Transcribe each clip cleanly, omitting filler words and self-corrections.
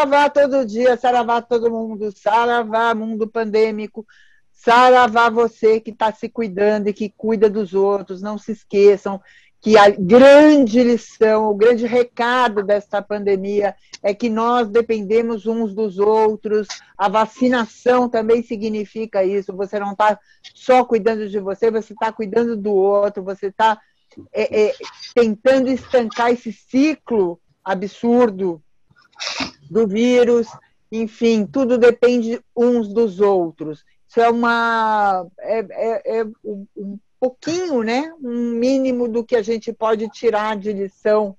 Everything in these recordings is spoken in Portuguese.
saravá todo dia, saravá todo mundo, saravá mundo pandêmico, saravá você que está se cuidando e que cuida dos outros. Não se esqueçam que a grande lição, o grande recado desta pandemia é que nós dependemos uns dos outros. A vacinação também significa isso. Você não está só cuidando de você, você está cuidando do outro, você está tentando estancar esse ciclo absurdo do vírus. Enfim, tudo depende uns dos outros. Isso é um pouquinho, né? Um mínimo do que a gente pode tirar de lição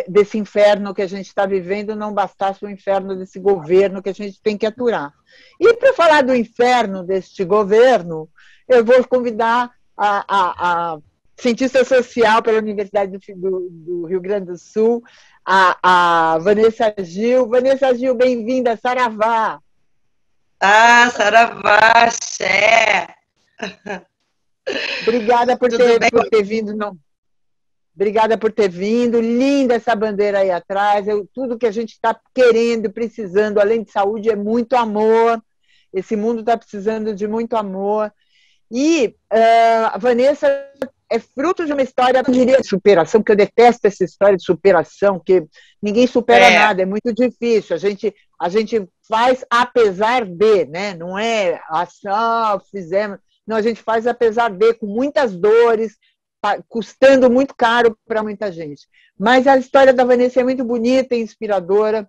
desse inferno que a gente está vivendo, não bastasse o inferno desse governo que a gente tem que aturar. E para falar do inferno deste governo, eu vou convidar a cientista social pela Universidade do Rio Grande do Sul, a Vanessa Gil. Vanessa Gil, bem-vinda, saravá! Ah, saravá, xé! Obrigada por ter vindo. Não. Obrigada por ter vindo. Linda essa bandeira aí atrás. Tudo que a gente está querendo, precisando, além de saúde, é muito amor. Esse mundo está precisando de muito amor. E a Vanessa é fruto de uma história, eu diria, de superação, porque eu detesto essa história de superação, que ninguém supera nada, é muito difícil. A gente faz apesar de, né? Não é fizemos. Não, a gente faz apesar de, com muitas dores, custando muito caro para muita gente. Mas a história da Vanessa é muito bonita e inspiradora.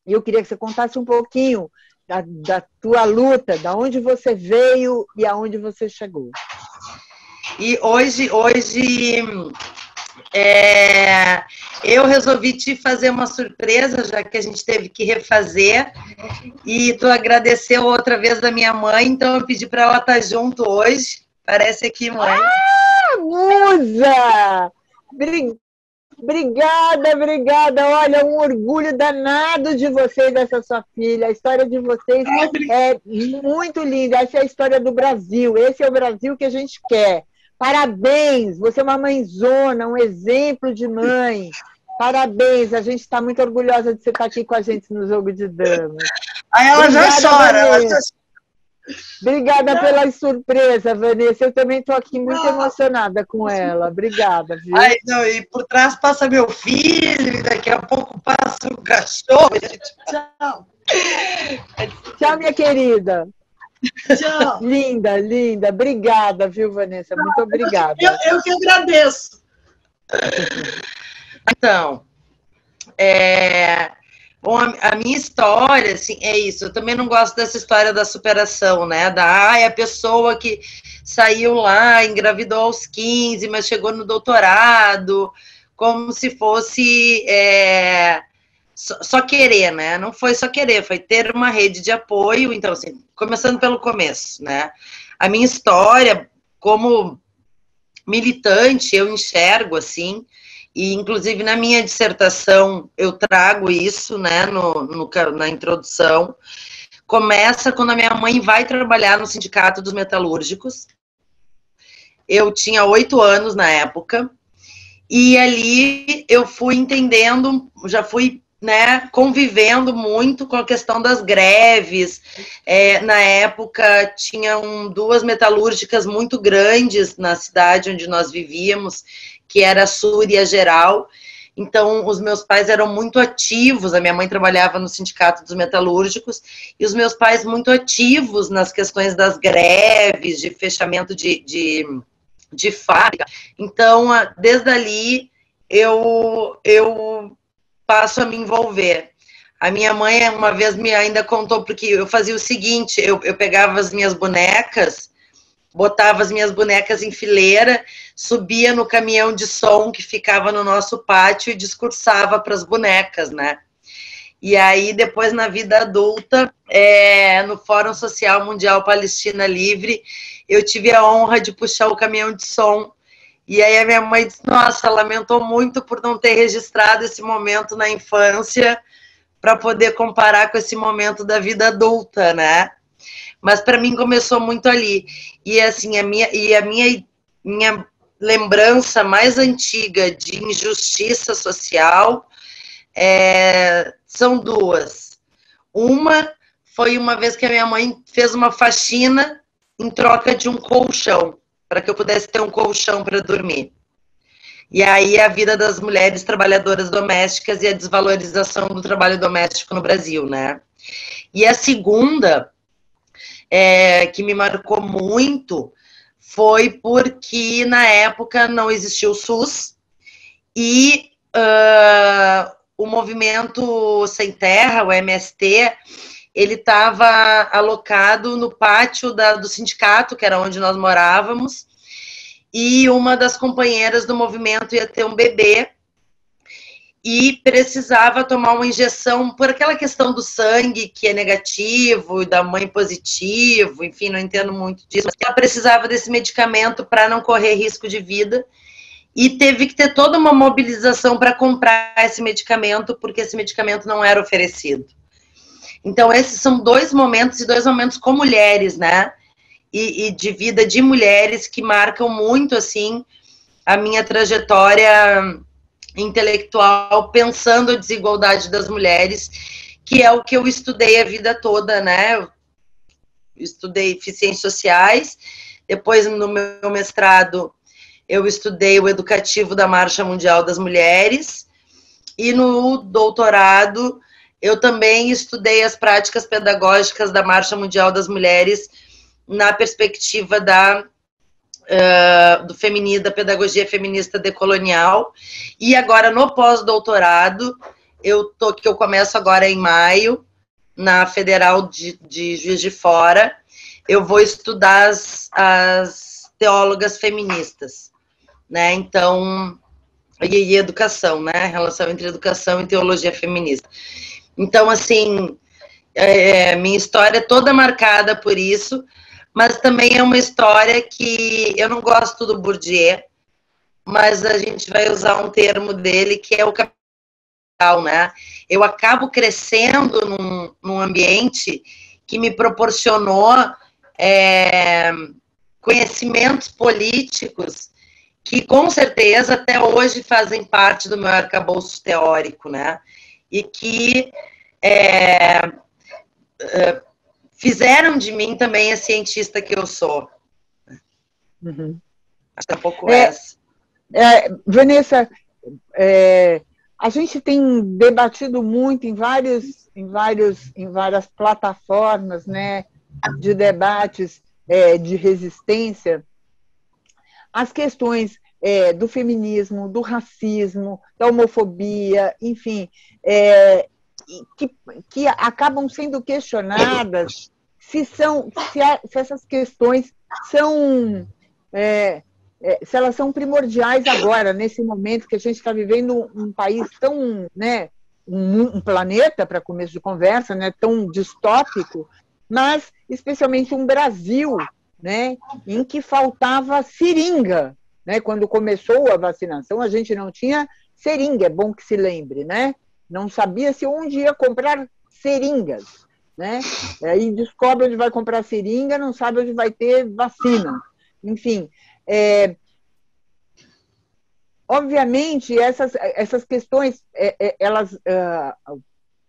E eu queria que você contasse um pouquinho da tua luta, da onde você veio e aonde você chegou. E hoje eu resolvi te fazer uma surpresa, já que a gente teve que refazer, e tu agradeceu outra vez a minha mãe, então eu pedi para ela estar junto hoje. Parece aqui, mãe. Ah, musa! Obrigada. Olha, um orgulho danado de vocês, dessa sua filha. A história de vocês é muito linda. Essa é a história do Brasil. Esse é o Brasil que a gente quer. Parabéns! Você é uma mãezona, um exemplo de mãe. Parabéns! A gente está muito orgulhosa de você estar aqui com a gente no Jogo de Damas. Aí ela já chora. Obrigada pela surpresa, Vanessa. Eu também estou aqui muito emocionada com ela. Obrigada, viu? Ai, não, e por trás passa meu filho, e daqui a pouco passa o cachorro. Tchau. Tchau, minha querida. Tchau. Linda. Obrigada, viu, Vanessa? Muito obrigada. Eu que agradeço. Então, bom, a minha história, assim, é isso. Eu também não gosto dessa história da superação, né? A pessoa que saiu lá, engravidou aos 15, mas chegou no doutorado, como se fosse só querer, né? Não foi só querer, foi ter uma rede de apoio. Então, assim, começando pelo começo, né? A minha história, como militante, eu enxergo, assim, e inclusive na minha dissertação eu trago isso, né, na introdução. Começa quando a minha mãe vai trabalhar no Sindicato dos Metalúrgicos. Eu tinha 8 anos na época, e ali eu fui entendendo, já fui, né, convivendo muito com a questão das greves. Na época tinham 2 metalúrgicas muito grandes na cidade onde nós vivíamos, que era a Sur e a Geral. Então, os meus pais eram muito ativos. A minha mãe trabalhava no Sindicato dos Metalúrgicos, e os meus pais muito ativos nas questões das greves, de fechamento de fábrica. Então, desde ali, eu passo a me envolver. A minha mãe, uma vez, me ainda contou, porque eu fazia o seguinte, eu pegava as minhas bonecas, botava as minhas bonecas em fileira, subia no caminhão de som que ficava no nosso pátio e discursava para as bonecas, né? E aí, depois, na vida adulta, no Fórum Social Mundial Palestina Livre, eu tive a honra de puxar o caminhão de som. E aí a minha mãe disse, nossa, lamentou muito por não ter registrado esse momento na infância para poder comparar com esse momento da vida adulta, né? Mas para mim começou muito ali. E assim, a minha lembrança mais antiga de injustiça social são duas. Uma foi uma vez que a minha mãe fez uma faxina em troca de um colchão, para que eu pudesse ter um colchão para dormir. E aí a vida das mulheres trabalhadoras domésticas e a desvalorização do trabalho doméstico no Brasil, né? E a segunda, que me marcou muito, foi porque na época não existia o SUS e o Movimento Sem Terra, o MST, ele estava alocado no pátio do sindicato, que era onde nós morávamos, e uma das companheiras do movimento ia ter um bebê e precisava tomar uma injeção por aquela questão do sangue que é negativo, da mãe positivo, enfim, não entendo muito disso, mas ela precisava desse medicamento para não correr risco de vida e teve que ter toda uma mobilização para comprar esse medicamento, porque esse medicamento não era oferecido. Então, esses são dois momentos, e dois momentos com mulheres, né? E de vida de mulheres que marcam muito, assim, a minha trajetória intelectual, pensando a desigualdade das mulheres, que é o que eu estudei a vida toda, né? Eu estudei, fiz ciências sociais, depois, no meu mestrado, eu estudei o educativo da Marcha Mundial das Mulheres, e no doutorado, eu também estudei as práticas pedagógicas da Marcha Mundial das Mulheres na perspectiva da da pedagogia feminista decolonial. E agora, no pós-doutorado, que eu começo agora em maio, na Federal de Juiz de Fora, eu vou estudar as teólogas feministas, né? Então, e educação, né? Relação entre educação e teologia feminista. Então, assim, minha história é toda marcada por isso, mas também é uma história que eu não gosto do Bourdieu, mas a gente vai usar um termo dele que é o capital, né? Eu acabo crescendo num ambiente que me proporcionou conhecimentos políticos que, com certeza, até hoje fazem parte do meu arcabouço teórico, né? E que fizeram de mim também a cientista que eu sou. Uhum. Acho que é um pouco essa. Vanessa, a gente tem debatido muito em várias plataformas, né, de debates de resistência, as questões do feminismo, do racismo, da homofobia, enfim, que acabam sendo questionadas se essas questões são se elas são primordiais agora, nesse momento que a gente está vivendo um país tão, né, um planeta, para começo de conversa, né, tão distópico, mas especialmente um Brasil, né, em que faltava seringa, né? Quando começou a vacinação, a gente não tinha seringa, é bom que se lembre, né? Não sabia-se onde ia comprar seringas, né? Aí descobre onde vai comprar seringa, não sabe onde vai ter vacina. Enfim, obviamente, essas questões,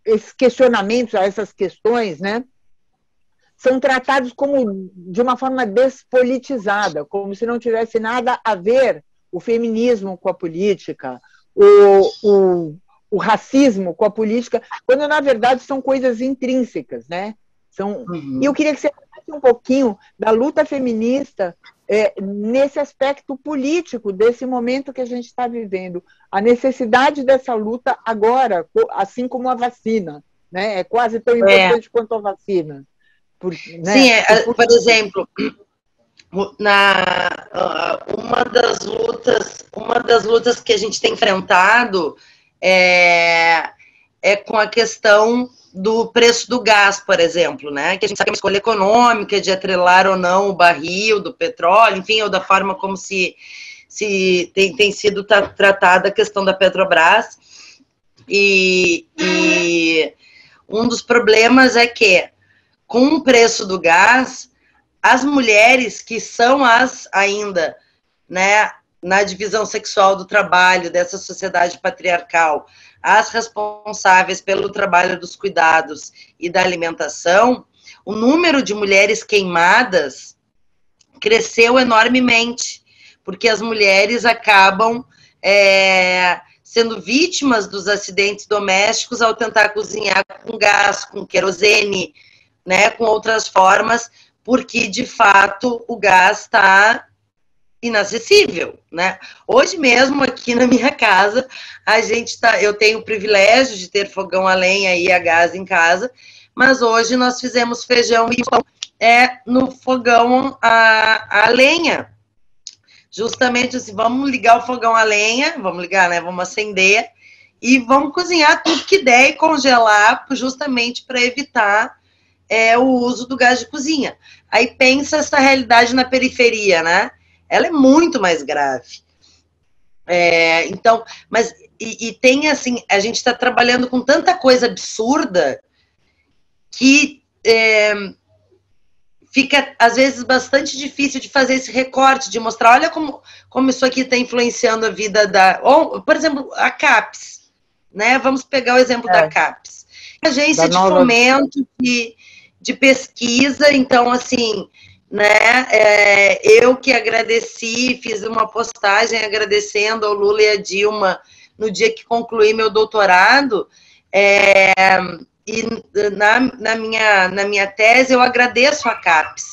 esses questionamentos a essas questões, né, são tratados como de uma forma despolitizada, como se não tivesse nada a ver o feminismo com a política, o racismo com a política, quando, na verdade, são coisas intrínsecas, né? E eu queria que você falasse um pouquinho da luta feminista nesse aspecto político desse momento que a gente está vivendo, a necessidade dessa luta agora, assim como a vacina, né? É quase tão importante quanto a vacina. Né? Sim, por exemplo, uma das lutas que a gente tem enfrentado é com a questão do preço do gás, por exemplo, né? Que a gente sabe que é uma escolha econômica de atrelar ou não o barril do petróleo, enfim, ou da forma como se tem sido tratada a questão da Petrobras. E um dos problemas é que, com o preço do gás, as mulheres que são ainda, né, na divisão sexual do trabalho dessa sociedade patriarcal, as responsáveis pelo trabalho dos cuidados e da alimentação, o número de mulheres queimadas cresceu enormemente, porque as mulheres acabam sendo vítimas dos acidentes domésticos ao tentar cozinhar com gás, com querosene, né, com outras formas, porque, de fato, o gás está inacessível, né? Hoje mesmo, aqui na minha casa, eu tenho o privilégio de ter fogão a lenha e a gás em casa, mas hoje nós fizemos feijão e pão no fogão a lenha. Justamente assim, vamos ligar o fogão a lenha, vamos ligar, né? Vamos acender e vamos cozinhar tudo que der e congelar, justamente para evitar o uso do gás de cozinha. Aí pensa essa realidade na periferia, né? Ela é muito mais grave. Então, mas tem assim, a gente está trabalhando com tanta coisa absurda que fica, às vezes, bastante difícil de fazer esse recorte, de mostrar, olha como isso aqui está influenciando a vida por exemplo, a CAPES, né? Vamos pegar o exemplo da CAPES. Agência de fomento de pesquisa, então, assim, né? Eu que agradeci, fiz uma postagem agradecendo ao Lula e à Dilma no dia que concluí meu doutorado, e na minha tese eu agradeço a CAPES,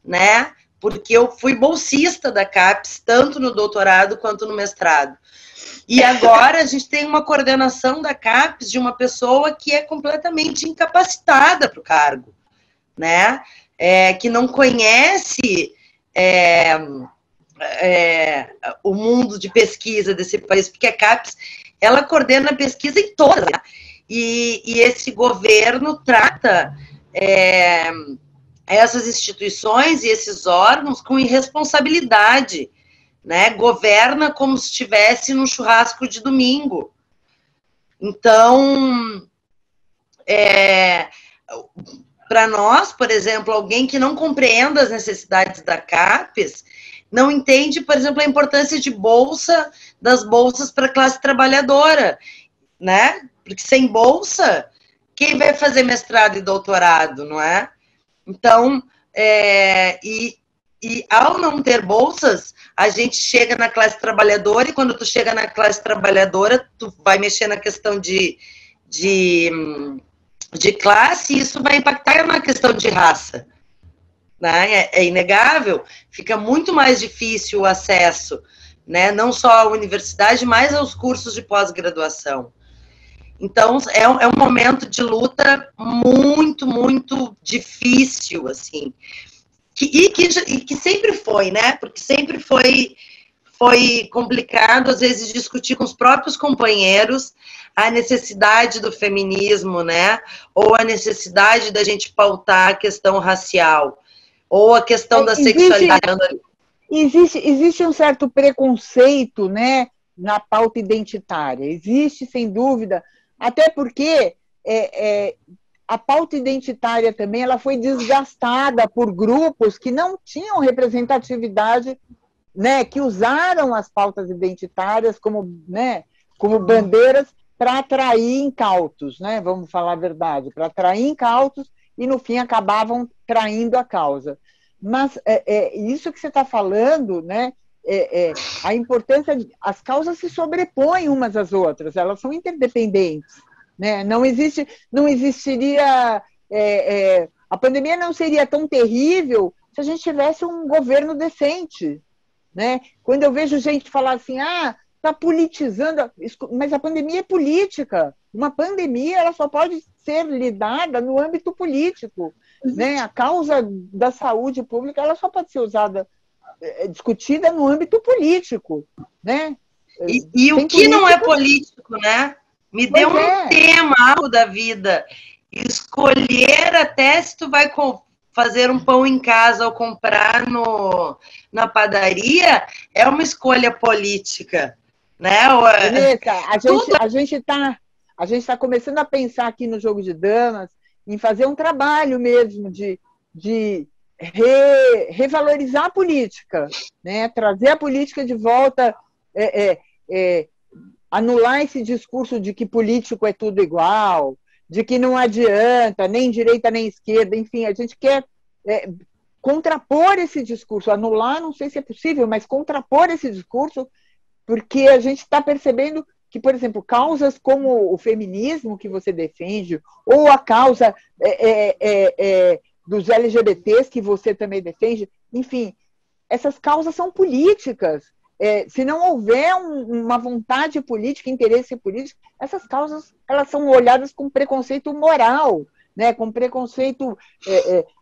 né? Porque eu fui bolsista da CAPES, tanto no doutorado quanto no mestrado. E agora a gente tem uma coordenação da CAPES de uma pessoa que é completamente incapacitada para o cargo, né? Que não conhece o mundo de pesquisa desse país, porque a CAPES, ela coordena a pesquisa em todas, né? E esse governo trata essas instituições e esses órgãos com irresponsabilidade, né? Governa como se estivesse num churrasco de domingo. Então, para nós, por exemplo, alguém que não compreenda as necessidades da CAPES, não entende, por exemplo, a importância das bolsas para a classe trabalhadora, né? Porque sem bolsa, quem vai fazer mestrado e doutorado, não é? Então, ao não ter bolsas, a gente chega na classe trabalhadora, e quando tu chega na classe trabalhadora, tu vai mexer na questão de classe, e isso vai impactar na questão de raça, né? É inegável, fica muito mais difícil o acesso, né? Não só à universidade, mas aos cursos de pós-graduação. Então, é um momento de luta muito, muito difícil, assim, que sempre foi, né? Porque sempre foi complicado, às vezes, discutir com os próprios companheiros a necessidade do feminismo, né? Ou a necessidade da gente pautar a questão racial, ou a questão da sexualidade. Existe um certo preconceito, né, na pauta identitária. Existe, sem dúvida, até porque a pauta identitária também ela foi desgastada por grupos que não tinham representatividade, né, que usaram as pautas identitárias como bandeiras para atrair incautos, né, vamos falar a verdade, para atrair incautos e, no fim, acabavam traindo a causa. Mas isso que você está falando, né, a importância, as causas se sobrepõem umas às outras, elas são interdependentes, né? Não existiria, a pandemia não seria tão terrível se a gente tivesse um governo decente, né? Quando eu vejo gente falar assim, está politizando, mas a pandemia é política, uma pandemia ela só pode ser lidada no âmbito político, né? A causa da saúde pública ela só pode ser discutida no âmbito político, né? E o que não é político, né? Me deu um tema algo da vida. Escolher até se tu vai fazer um pão em casa ou comprar na padaria é uma escolha política, né? Vanessa, a gente está começando a pensar aqui no Jogo de Damas em fazer um trabalho mesmo de revalorizar a política, né? Trazer a política de volta anular esse discurso de que político é tudo igual, de que não adianta, nem direita nem esquerda, enfim, a gente quer contrapor esse discurso, anular, não sei se é possível, mas contrapor esse discurso, porque a gente está percebendo que, por exemplo, causas como o feminismo que você defende, ou a causa dos LGBTs que você também defende, enfim, essas causas são políticas. Se não houver uma vontade política, interesse político, essas causas elas são olhadas com preconceito moral, né? Com preconceito.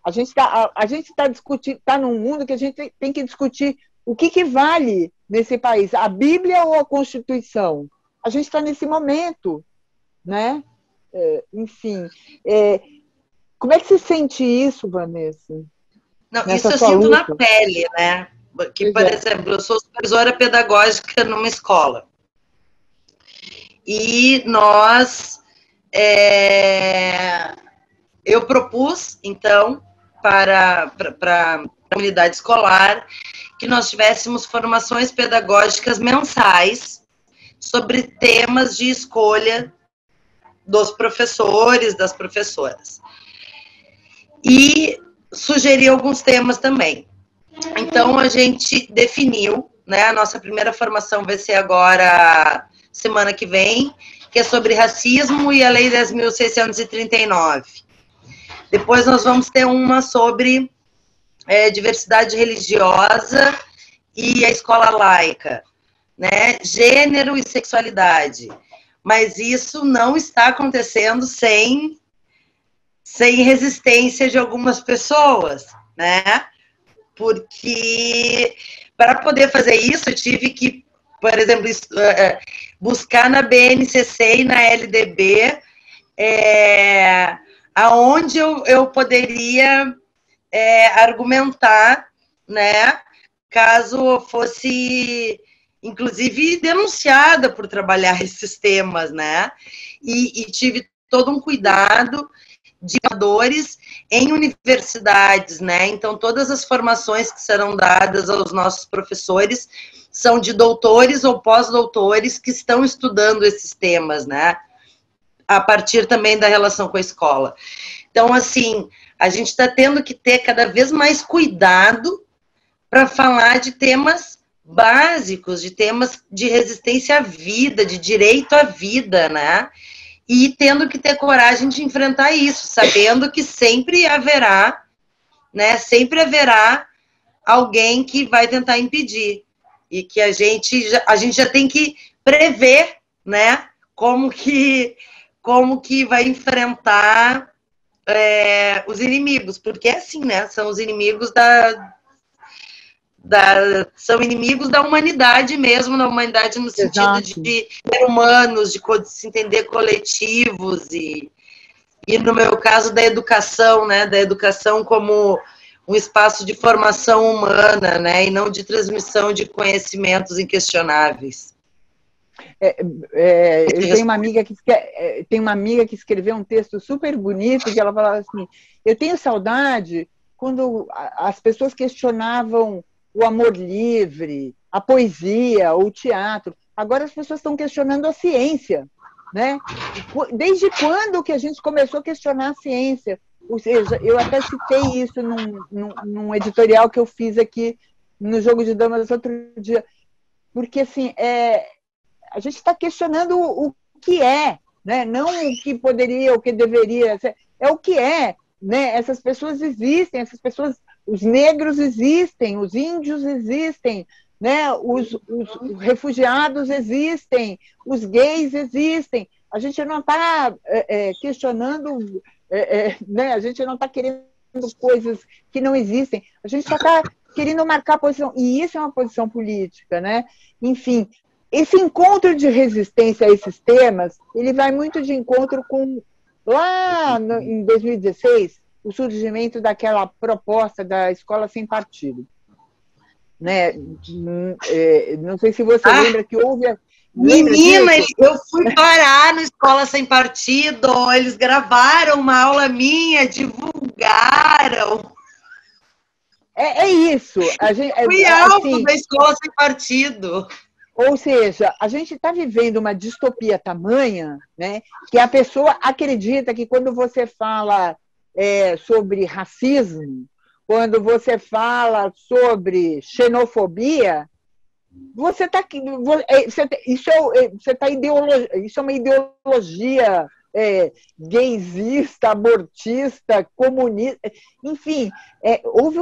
A gente está discutindo, está num mundo que a gente tem que discutir o que vale nesse país, a Bíblia ou a Constituição. A gente está nesse momento, né? Enfim, como é que você sente isso, Vanessa? Não, isso eu sinto na pele, né? Que, por exemplo, eu sou supervisora pedagógica numa escola. E eu propus, então, para a unidade escolar, que nós tivéssemos formações pedagógicas mensais sobre temas de escolha dos professores, das professoras. E sugeri alguns temas também. Então, a gente definiu, né, a nossa primeira formação vai ser agora, semana que vem, que é sobre racismo e a Lei 10.639. Depois nós vamos ter uma sobre diversidade religiosa e a escola laica, né, gênero e sexualidade. Mas isso não está acontecendo sem resistência de algumas pessoas, né? Porque para poder fazer isso, eu tive que, por exemplo, buscar na BNCC e na LDB aonde eu poderia argumentar, né, caso fosse, inclusive, denunciada por trabalhar esses temas, né? E tive todo um cuidado de formadores em universidades, né? Então, todas as formações que serão dadas aos nossos professores são de doutores ou pós-doutores que estão estudando esses temas, né? A partir também da relação com a escola. Então, assim, a gente está tendo que ter cada vez mais cuidado para falar de temas básicos, de temas de resistência à vida, de direito à vida, né? E tendo que ter coragem de enfrentar isso, sabendo que sempre haverá, né? Sempre haverá alguém que vai tentar impedir. E que a gente já tem que prever, né? Como que vai enfrentar os inimigos. Porque é assim, né? São os inimigos são inimigos da humanidade mesmo, na humanidade no sentido de ser humanos, de se entender coletivos e no meu caso da educação, né, da educação como um espaço de formação humana, né, e não de transmissão de conhecimentos inquestionáveis. Eu tenho uma amiga que escreveu um texto super bonito que ela falava assim: eu tenho saudade quando as pessoas questionavam o amor livre, a poesia, o teatro. Agora as pessoas estão questionando a ciência, né? Desde quando que a gente começou a questionar a ciência? Ou seja, eu até citei isso num editorial que eu fiz aqui no Jogo de Damas outro dia, porque assim, a gente está questionando o que é, né? Não o que poderia, o que deveria, é o que é, né? Essas pessoas existem, os negros existem, os índios existem, né? Os refugiados existem, os gays existem. A gente não está questionando, né? A gente não está querendo coisas que não existem, a gente só está querendo marcar posição, e isso é uma posição política, né? Enfim, esse encontro de resistência a esses temas, ele vai muito de encontro com, lá em 2016, o surgimento daquela proposta da escola sem partido. Né? Não sei se você lembra que houve... Menina, eu fui parar na escola sem partido, eles gravaram uma aula minha, divulgaram. É isso. Fui alvo da escola sem partido. Ou seja, a gente está vivendo uma distopia tamanha, né, que a pessoa acredita que quando você fala sobre racismo, quando você fala sobre xenofobia, você está isso é uma ideologia gaysista, abortista, comunista, enfim, houve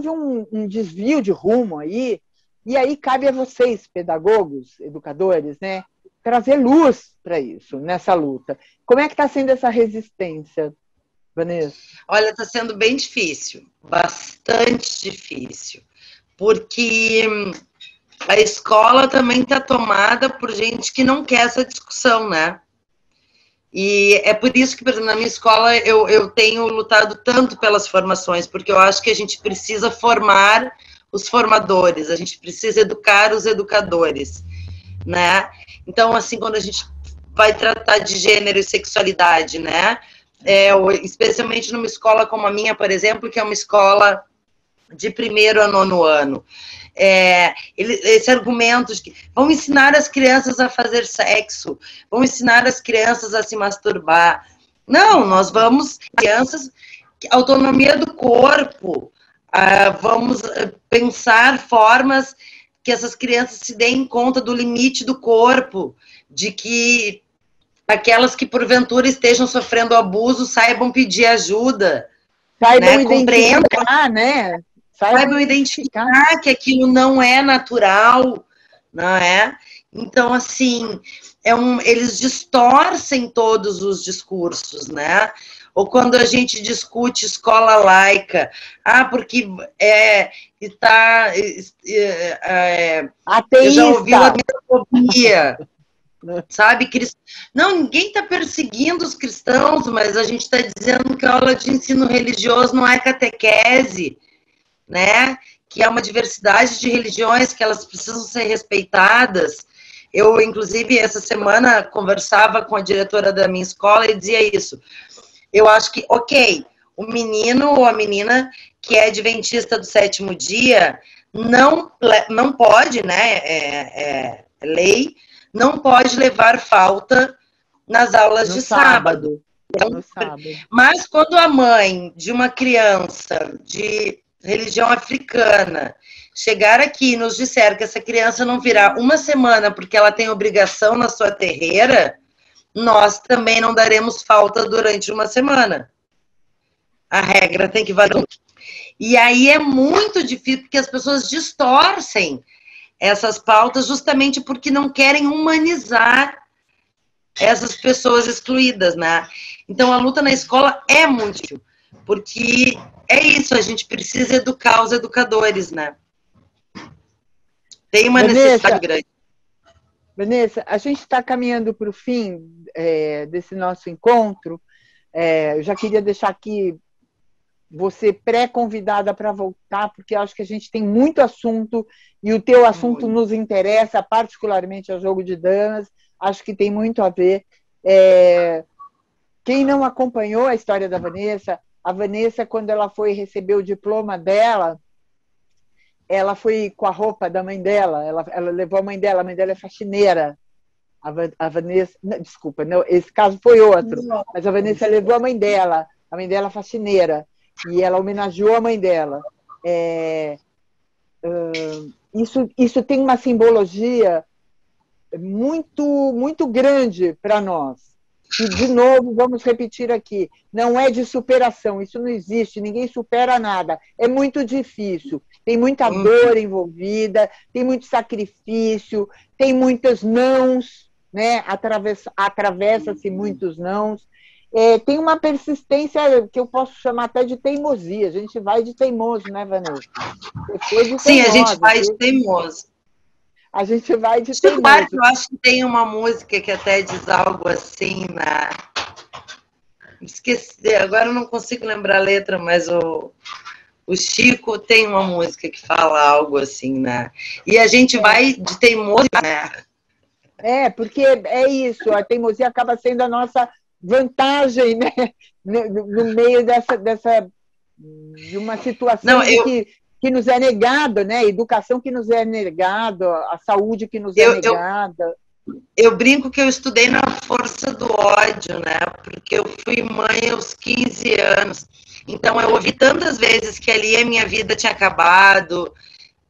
um desvio de rumo aí, e aí cabe a vocês, pedagogos, educadores, né, trazer luz para isso, nessa luta. Como é que está sendo essa resistência, Vanessa? Olha, está sendo bem difícil, bastante difícil, porque a escola também está tomada por gente que não quer essa discussão, né? E é por isso que, por exemplo, na minha escola eu tenho lutado tanto pelas formações, porque eu acho que a gente precisa formar os formadores, a gente precisa educar os educadores, né? Então, assim, quando a gente vai tratar de gênero e sexualidade, né? Especialmente numa escola como a minha, por exemplo, que é uma escola de 1º a 9º ano. Esse argumento de que vão ensinar as crianças a fazer sexo, vão ensinar as crianças a se masturbar. Não, nós vamos, crianças, autonomia do corpo, vamos pensar formas que essas crianças se deem conta do limite do corpo, de que aquelas que porventura estejam sofrendo abuso saibam pedir ajuda. Saibam identificar, né? Saibam identificar que aquilo não é natural, não é? Então, assim, eles distorcem todos os discursos, né? Ou quando a gente discute escola laica, porque ateísta. Eu já ouvi latofobia, sabe? Não, ninguém está perseguindo os cristãos, mas a gente está dizendo que a aula de ensino religioso não é catequese, né? Que há uma diversidade de religiões, que elas precisam ser respeitadas. Eu, inclusive, essa semana conversava com a diretora da minha escola e dizia isso. Eu acho que, ok, o menino ou a menina que é adventista do 7º dia não pode, né? Lei, não pode levar falta nas aulas de sábado. No sábado. Mas quando a mãe de uma criança de religião africana chegar aqui e nos disser que essa criança não virá uma semana porque ela tem obrigação na sua terreira, nós também não daremos falta durante uma semana. A regra tem que valer. E aí é muito difícil, porque as pessoas distorcem essas pautas justamente porque não querem humanizar essas pessoas excluídas, né? Então, a luta na escola é muito difícil, porque é isso, a gente precisa educar os educadores, né? Tem uma necessidade grande. Vanessa, a gente está caminhando para o fim desse nosso encontro. Eu já queria deixar aqui você pré-convidada para voltar, porque acho que a gente tem muito assunto e o teu assunto nos interessa, particularmente ao jogo de damas. Acho que tem muito a ver. Quem não acompanhou a história da Vanessa, a Vanessa, quando ela foi receber o diploma dela, ela foi com a roupa da mãe dela, ela levou a mãe dela é faxineira. A Vanessa, não, desculpa, não, esse caso foi outro, mas a Vanessa levou a mãe dela é faxineira, e ela homenageou a mãe dela. Isso tem uma simbologia muito, muito grande para nós. E, de novo, vamos repetir aqui, não é de superação, isso não existe, ninguém supera nada, é muito difícil, tem muita dor envolvida, tem muito sacrifício, tem muitos nãos, né? Atravessa-se muitos nãos, tem uma persistência que eu posso chamar até de teimosia, a gente vai de teimoso, né, Vanessa? Sim, a gente vai de teimoso. A gente vai de teimoso. Eu acho que tem uma música que até diz algo assim, né? Esqueci, agora eu não consigo lembrar a letra, mas o Chico tem uma música que fala algo assim, né? E a gente vai de teimoso, né? Porque é isso, a teimosia acaba sendo a nossa vantagem, né? No meio de uma situação que que nos é negado, né? A educação que nos é negada, a saúde que nos é negada. Eu brinco que eu estudei na força do ódio, né? Porque eu fui mãe aos 15 anos. Então, eu ouvi tantas vezes que ali a minha vida tinha acabado,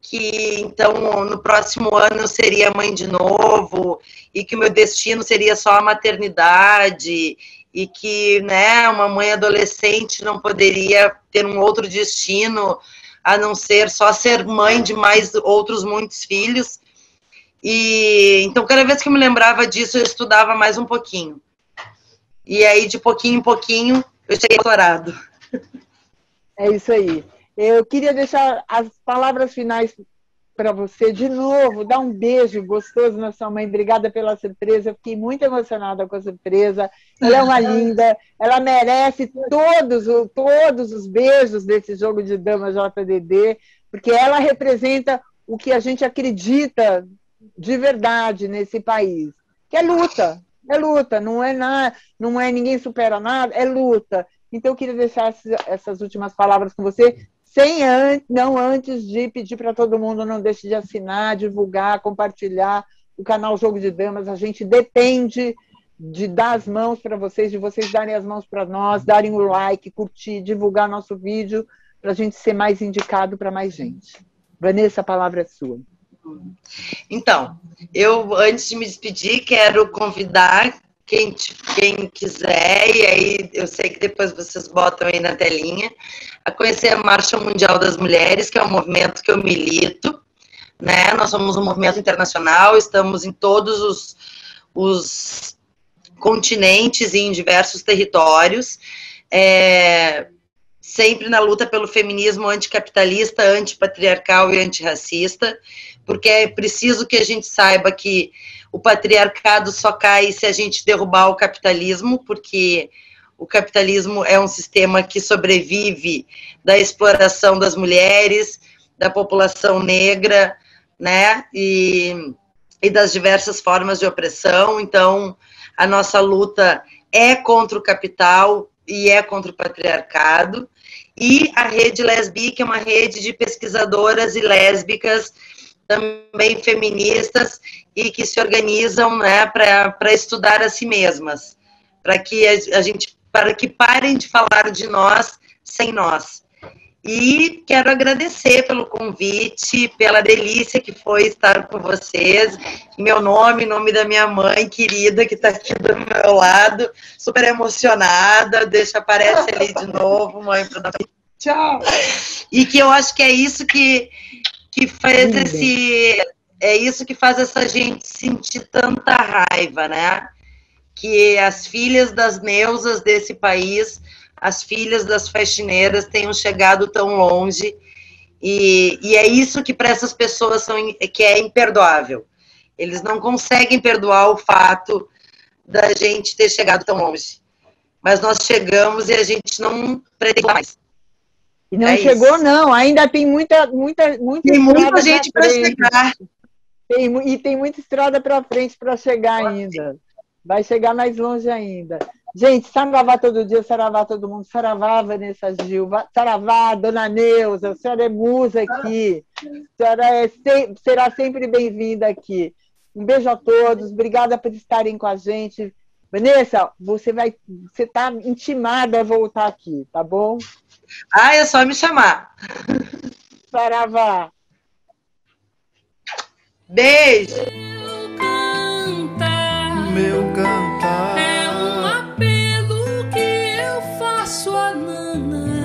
que então no próximo ano eu seria mãe de novo, e que o meu destino seria só a maternidade, e que, né, uma mãe adolescente não poderia ter um outro destino a não ser só ser mãe de mais outros muitos filhos. E então, cada vez que eu me lembrava disso, eu estudava mais um pouquinho. E aí, de pouquinho em pouquinho, eu cheguei ao doutorado. É isso aí. Eu queria deixar as palavras finais para você de novo, dar um beijo gostoso na sua mãe. Obrigada pela surpresa. Eu fiquei muito emocionada com a surpresa. Ela é uma linda, ela merece todos os beijos desse jogo de damas JDD, porque ela representa o que a gente acredita de verdade nesse país, que é luta, não é nada, não é ninguém supera nada, é luta. Então eu queria deixar essas últimas palavras com você, não antes de pedir para todo mundo não deixe de assinar, divulgar, compartilhar o canal Jogo de Damas. A gente depende de dar as mãos para vocês, de vocês darem as mãos para nós, darem o like, curtir, divulgar nosso vídeo, para a gente ser mais indicado para mais gente. Vanessa, a palavra é sua. Então, eu, antes de me despedir, quero convidar quem quiser, e aí eu sei que depois vocês botam aí na telinha, a conhecer a Marcha Mundial das Mulheres, que é um movimento que eu milito, né? Nós somos um movimento internacional, estamos em todos os continentes e em diversos territórios, sempre na luta pelo feminismo anticapitalista, antipatriarcal e antirracista, porque é preciso que a gente saiba que o patriarcado só cai se a gente derrubar o capitalismo, porque o capitalismo é um sistema que sobrevive da exploração das mulheres, da população negra, né, e das diversas formas de opressão. Então, a nossa luta é contra o capital e é contra o patriarcado. E a Rede Lesbi, que é uma rede de pesquisadoras e lésbicas, também feministas, e que se organizam, né, para estudar a si mesmas, para que parem de falar de nós sem nós. E quero agradecer pelo convite, pela delícia que foi estar com vocês. Meu nome, nome da minha mãe querida, que está aqui do meu lado, super emocionada. Aparece ali de novo, mãe, para dar tchau. E que eu acho que é isso que faz é isso que faz essa gente sentir tanta raiva, né? Que as filhas das Neusas desse país, as filhas das faxineiras tenham chegado tão longe, e é isso que para essas pessoas que é imperdoável. Eles não conseguem perdoar o fato da gente ter chegado tão longe. Mas nós chegamos e a gente não pretende mais. E não chegou, não. Ainda tem muita tem muita gente para chegar. E tem muita estrada para frente para chegar ainda. Vai chegar mais longe ainda. Gente, saravá todo dia, saravá todo mundo. Saravá, Vanessa Gil. Saravá, Dona Neuza. A senhora é musa aqui. A senhora será sempre bem-vinda aqui. Um beijo a todos. Obrigada por estarem com a gente. Vanessa, você está intimada a voltar aqui, tá bom? É só me chamar. Saravá. Beijo. Meu cantar é um apelo que eu faço a Nana.